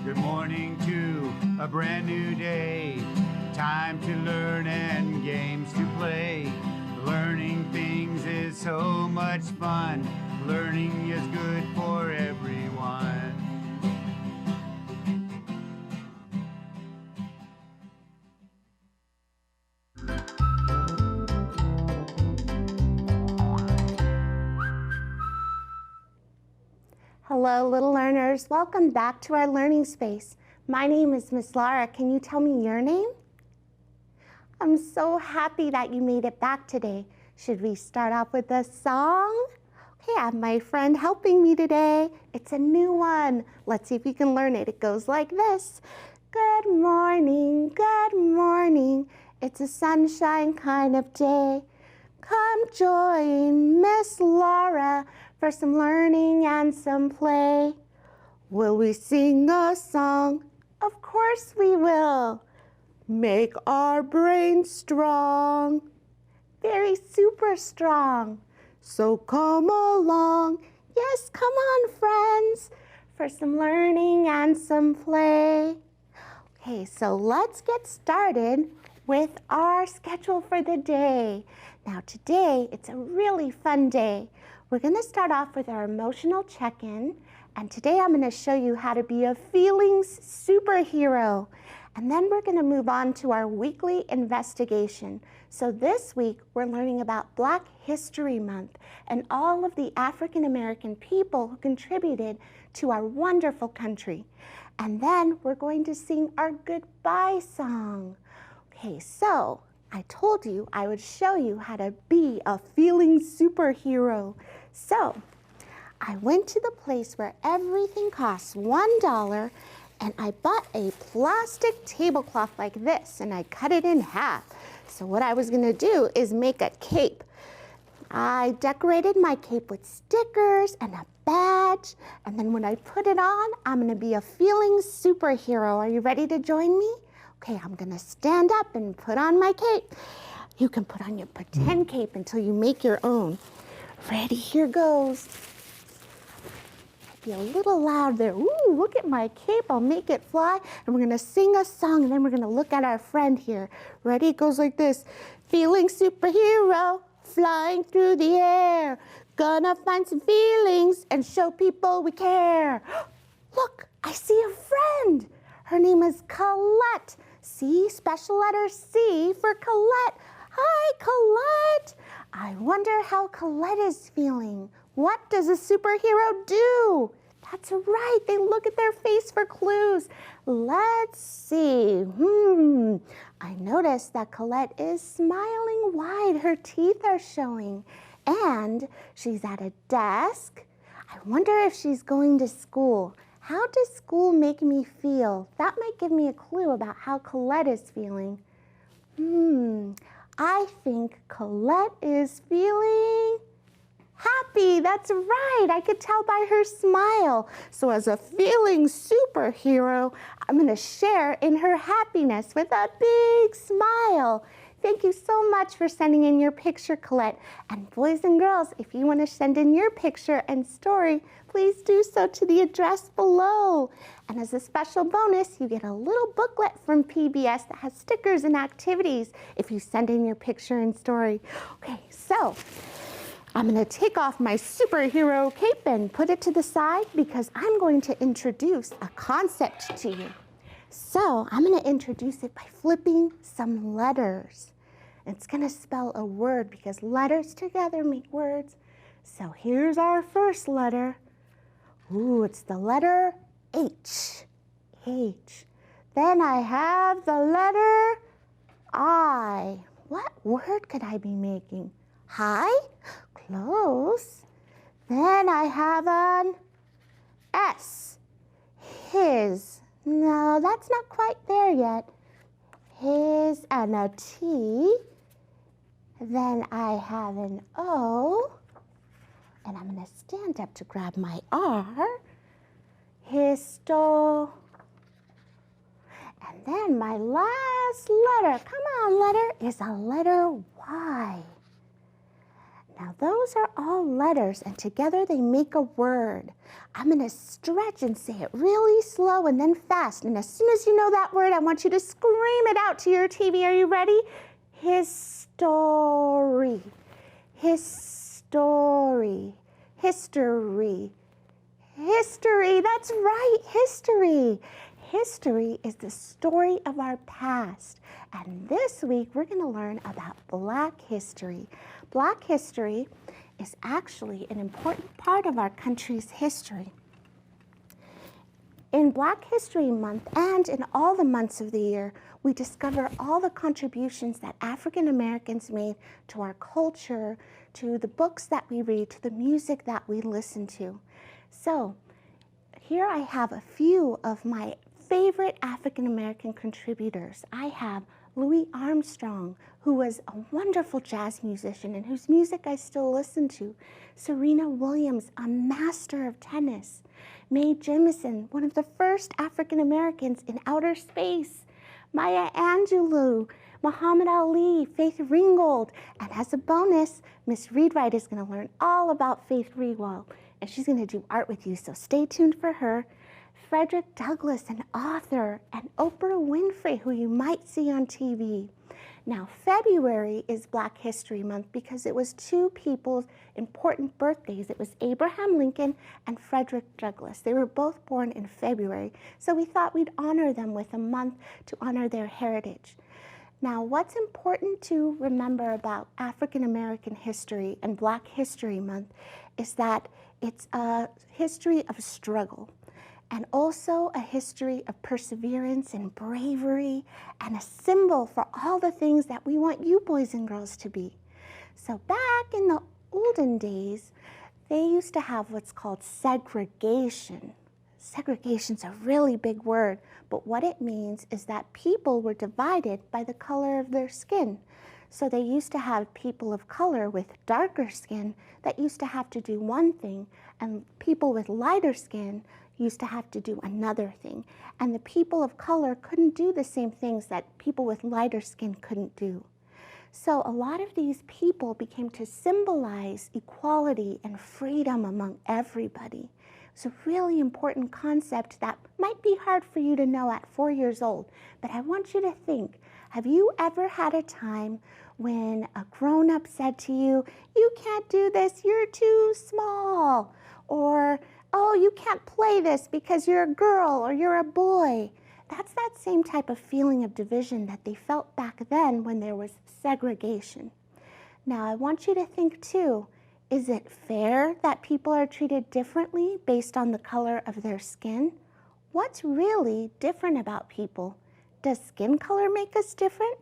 Good morning to a brand new day. Time to learn and games to play. Learning things is so much fun. Learning is good for everyone. Hello, little learners. Welcome back to our learning space. My name is Miss Laura. Can you tell me your name? I'm so happy that you made it back today. Should we start off with a song? Okay, I have my friend helping me today. It's a new one. Let's see if you can learn it. It goes like this. Good morning, good morning. It's a sunshine kind of day. Come join Miss Laura for some learning and some play. Will we sing a song? Of course we will. Make our brains strong. Very super strong. So come along. Yes, come on, friends, for some learning and some play. Okay, so let's get started with our schedule for the day. Now today, it's a really fun day. We're gonna start off with our emotional check-in, and today I'm gonna show you how to be a feelings superhero. And then we're gonna move on to our weekly investigation. So this week, we're learning about Black History Month and all of the African American people who contributed to our wonderful country. And then we're going to sing our goodbye song. Okay, so I told you I would show you how to be a feeling superhero. So I went to the place where everything costs $1 and I bought a plastic tablecloth like this and I cut it in half. So what I was gonna do is make a cape. I decorated my cape with stickers and a badge, and then when I put it on, I'm gonna be a feeling superhero. Are you ready to join me? Okay, I'm gonna stand up and put on my cape. You can put on your pretend cape until you make your own. Ready, here goes. Be a little loud there. Ooh, look at my cape, I'll make it fly. And we're gonna sing a song and then we're gonna look at our friend here. Ready, it goes like this. Feeling superhero, flying through the air. Gonna find some feelings and show people we care. Look, I see a friend. Her name is Colette. See, special letter C for Colette. Hi, Colette. I wonder how Colette is feeling. What does a superhero do? That's right, they look at their face for clues. Let's see. I noticed that Colette is smiling wide. Her teeth are showing. And she's at a desk. I wonder if she's going to school. How does school make me feel? That might give me a clue about how Colette is feeling. I think Colette is feeling happy. That's right. I could tell by her smile. So as a feeling superhero, I'm going to share in her happiness with a big smile. Thank you so much for sending in your picture, Colette. And boys and girls, if you want to send in your picture and story, please do so to the address below. And as a special bonus, you get a little booklet from PBS that has stickers and activities if you send in your picture and story. Okay, so I'm going to take off my superhero cape and put it to the side because I'm going to introduce a concept to you. So I'm going to introduce it by flipping some letters. It's going to spell a word because letters together make words. So here's our first letter. Ooh, it's the letter H. H. Then I have the letter I. What word could I be making? Hi? Close. Then I have an S. His. No, that's not quite there yet. His and a T. Then I have an O. And I'm going to stand up to grab my R. Histo. And then my last letter, come on letter, is a letter Y. Now those are all letters and together they make a word. I'm going to stretch and say it really slow and then fast. And as soon as you know that word, I want you to scream it out to your TV. Are you ready? History. History. History. History. That's right. History. History is the story of our past. And this week we're going to learn about Black history. Black history is actually an important part of our country's history. In Black History Month and in all the months of the year, we discover all the contributions that African Americans made to our culture, to the books that we read, to the music that we listen to. So here I have a few of my favorite African American contributors. I have Louis Armstrong, who was a wonderful jazz musician and whose music I still listen to. Serena Williams, a master of tennis. Mae Jemison, one of the first African Americans in outer space. Maya Angelou, Muhammad Ali, Faith Ringgold. And as a bonus, Miss Readwright is going to learn all about Faith Ringgold, and she's going to do art with you, so stay tuned for her. Frederick Douglass, an author, and Oprah Winfrey, who you might see on TV. Now, February is Black History Month because it was two people's important birthdays. It was Abraham Lincoln and Frederick Douglass. They were both born in February, so we thought we'd honor them with a month to honor their heritage. Now, what's important to remember about African American history and Black History Month is that it's a history of struggle, and also a history of perseverance and bravery, and a symbol for all the things that we want you boys and girls to be. So back in the olden days, they used to have what's called segregation. Segregation's a really big word, but what it means is that people were divided by the color of their skin. So they used to have people of color with darker skin that used to have to do one thing, and people with lighter skin used to have to do another thing. And the people of color couldn't do the same things that people with lighter skin couldn't do. So a lot of these people became to symbolize equality and freedom among everybody. It's a really important concept that might be hard for you to know at 4 years old, but I want you to think, have you ever had a time when a grown-up said to you, "You can't do this, you're too small," or "Oh, you can't play this because you're a girl or you're a boy"? That's that same type of feeling of division that they felt back then when there was segregation. Now, I want you to think too, is it fair that people are treated differently based on the color of their skin? What's really different about people? Does skin color make us different?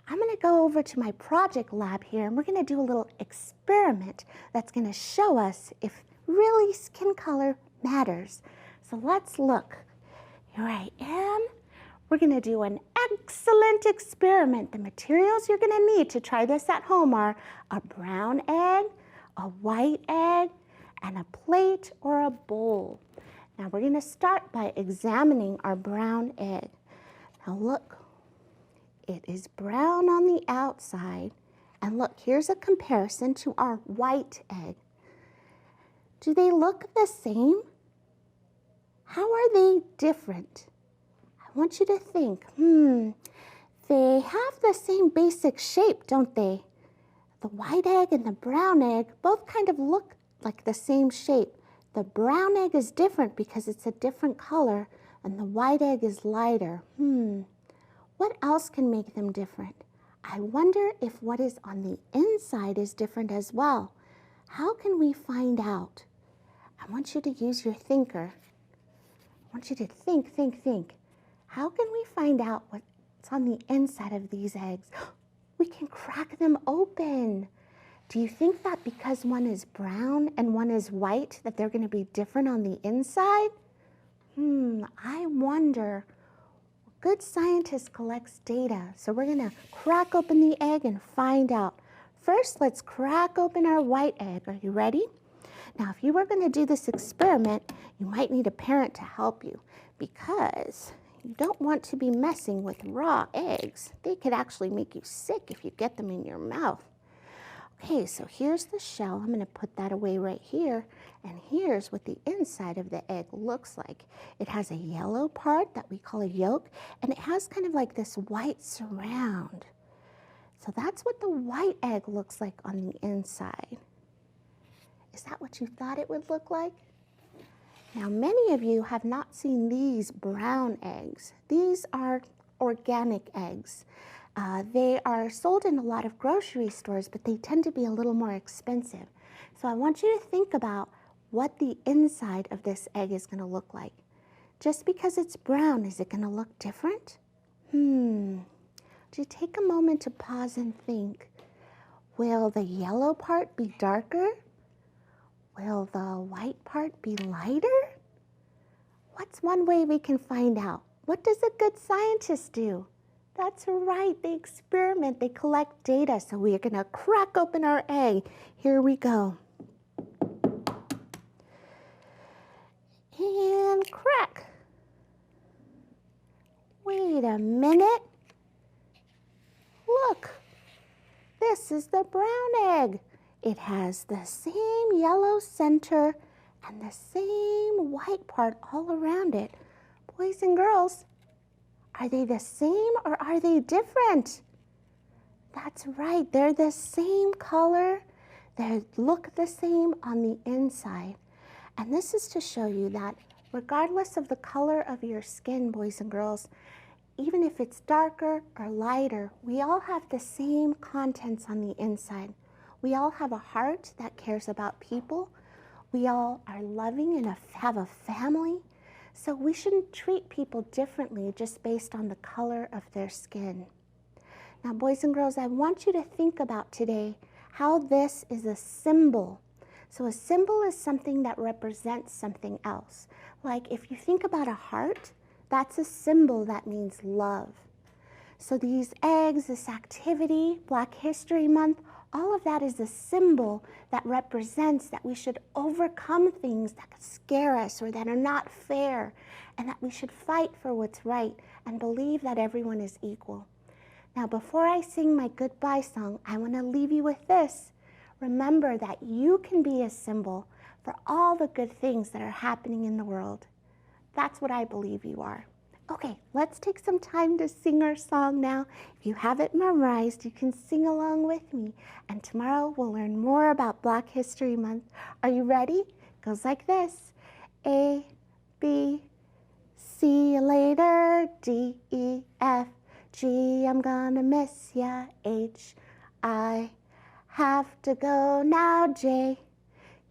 I'm going to go over to my project lab here, and we're going to do a little experiment that's going to show us if really skin color matters. So let's look. Here I am. We're going to do an excellent experiment. The materials you're going to need to try this at home are a brown egg, a white egg, and a plate or a bowl. Now we're going to start by examining our brown egg. Now look, it is brown on the outside. And look, here's a comparison to our white egg. Do they look the same? How are they different? I want you to think, they have the same basic shape, don't they? The white egg and the brown egg both kind of look like the same shape. The brown egg is different because it's a different color, and the white egg is lighter. What else can make them different? I wonder if what is on the inside is different as well. How can we find out? I want you to use your thinker. I want you to think. How can we find out what's on the inside of these eggs? We can crack them open. Do you think that because one is brown and one is white that they're going to be different on the inside? I wonder. Good scientist collects data, so we're going to crack open the egg and find out. First, let's crack open our white egg. Are you ready? Now, if you were going to do this experiment, you might need a parent to help you because you don't want to be messing with raw eggs. They could actually make you sick if you get them in your mouth. Okay, so here's the shell. I'm going to put that away right here. And here's what the inside of the egg looks like. It has a yellow part that we call a yolk, and it has kind of like this white surround. So that's what the white egg looks like on the inside. Is that what you thought it would look like? Now, many of you have not seen these brown eggs. These are organic eggs. They are sold in a lot of grocery stores, but they tend to be a little more expensive. So I want you to think about what the inside of this egg is going to look like. Just because it's brown, is it going to look different? Would you take a moment to pause and think, will the yellow part be darker? Will the white part be lighter? What's one way we can find out? What does a good scientist do? That's right, they experiment, they collect data. So we are gonna crack open our egg. Here we go. And crack. Wait a minute. Look, this is the brown egg. It has the same yellow center and the same white part all around it. Boys and girls, are they the same or are they different? That's right, they're the same color. They look the same on the inside. And this is to show you that regardless of the color of your skin, boys and girls, even if it's darker or lighter, we all have the same contents on the inside. We all have a heart that cares about people. We all are loving and have a family. So we shouldn't treat people differently just based on the color of their skin. Now, boys and girls, I want you to think about today how this is a symbol. So a symbol is something that represents something else. Like if you think about a heart, that's a symbol that means love. So these eggs, this activity, Black History Month, all of that is a symbol that represents that we should overcome things that scare us or that are not fair, and that we should fight for what's right and believe that everyone is equal. Now, before I sing my goodbye song, I want to leave you with this. Remember that you can be a symbol for all the good things that are happening in the world. That's what I believe you are. Okay, let's take some time to sing our song now. If you have it memorized, you can sing along with me. And tomorrow we'll learn more about Black History Month. Are you ready? It goes like this. A, B, see you later. D, E, F, G, I'm gonna miss ya. H, I have to go now. J,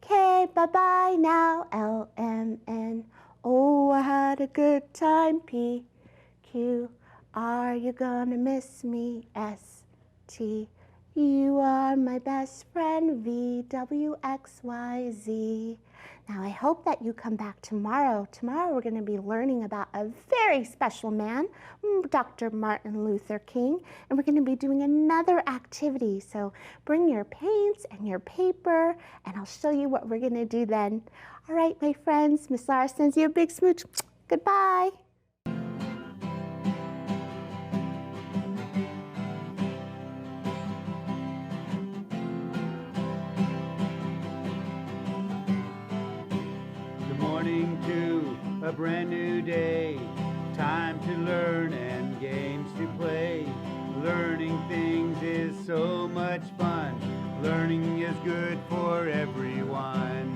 K, bye-bye now. L, M, N, oh, I had a good time. P, Q, are you gonna miss me? S, T, you are my best friend. V, W, X, Y, Z. Now, I hope that you come back tomorrow. Tomorrow we're going to be learning about a very special man, Dr. Martin Luther King, and we're going to be doing another activity. So bring your paints and your paper, and I'll show you what we're going to do then. All right, my friends, Miss Lara sends you a big smooch. Goodbye. Good morning to a brand new day. Time to learn and games to play. Learning things is so much fun. Learning is good for everyone.